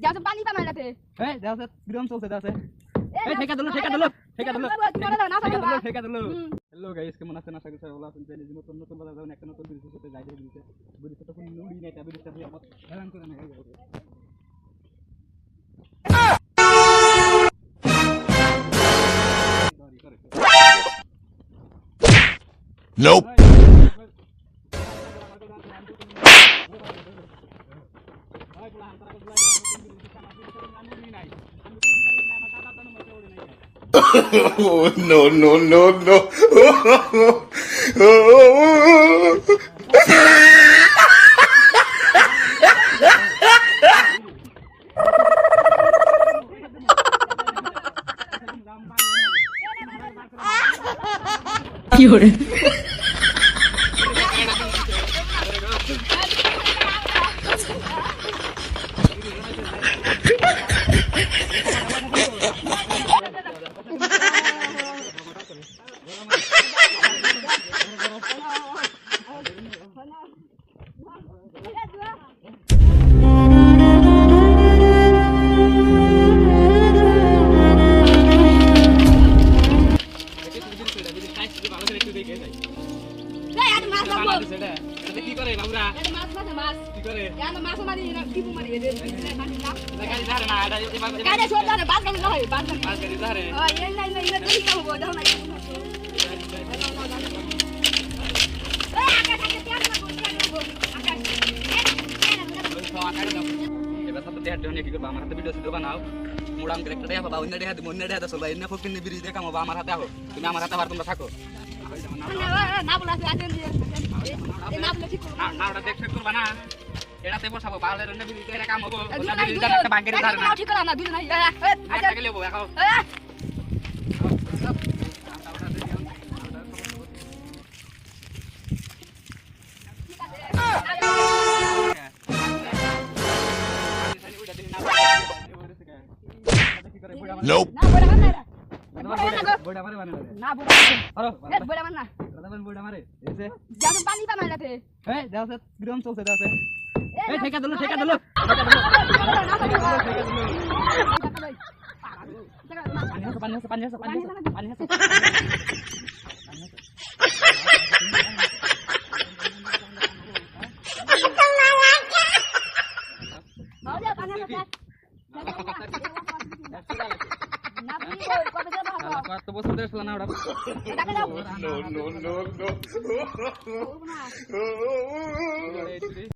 যাও তো পানি পানা যাতে এই দাও সে গ্রাম চলছে দাও সে এই এই ঠেকা দিলো হ্যালো গাইস কেমন আছেন আশা করি সবাই ভালো আছেন চ্যানেলে নতুন নতুন বাজার যাবেন একটা নতুন ভিডিওর সাথে যাই দিতে ভিডিওটা তো কোনো নুড়ি নাই তা ভিডিওটা দিয়ে আমার হেরান করে না Nope. Oh, no. কি হরে কি করে বাবুরা মাছ কি করে মাছ মারি টিপু মারি গাড়ি ধরে না গাড়ি ছোট ধরে বাস গাড়ি লয় বাস গাড়ি ধরে এই নাই নাই দেখি কাম গো দাও না এবার তো দেখার জন্য কি করবো আমার হাতে ভিডিও ছিল বানাও মোড়াম করে একটা দেখা পাবা অন্য দেখা দিব অন্য দেখা চলবা এনে ফকির বিরিজ দেখা পাবো আমার হাতে আহো তুমি আমার হাতে আবার তোমরা থাকো না বলা আছেন এই না বলে ঠিক না ওটা দেখতে করবা না এটাতে বসাবো বালের এনে বিরিজ এটা কাম হবো ওটা বিরিজ একটা বাঙ্গের ধারে না ঠিক না দুই নাই একটা গেলে হবো এখন Nope. বড়া মারে বানালে না বড়া আরো বড়া মার না রাদাবান বড়া মারে এসে যাও তো পানি পানা যাতে এই দাও সে গ্রাম চলছে দাও সে এই ঠেকা দিলো পানি আছে কত বছর ধরে খেলা না ওটা No.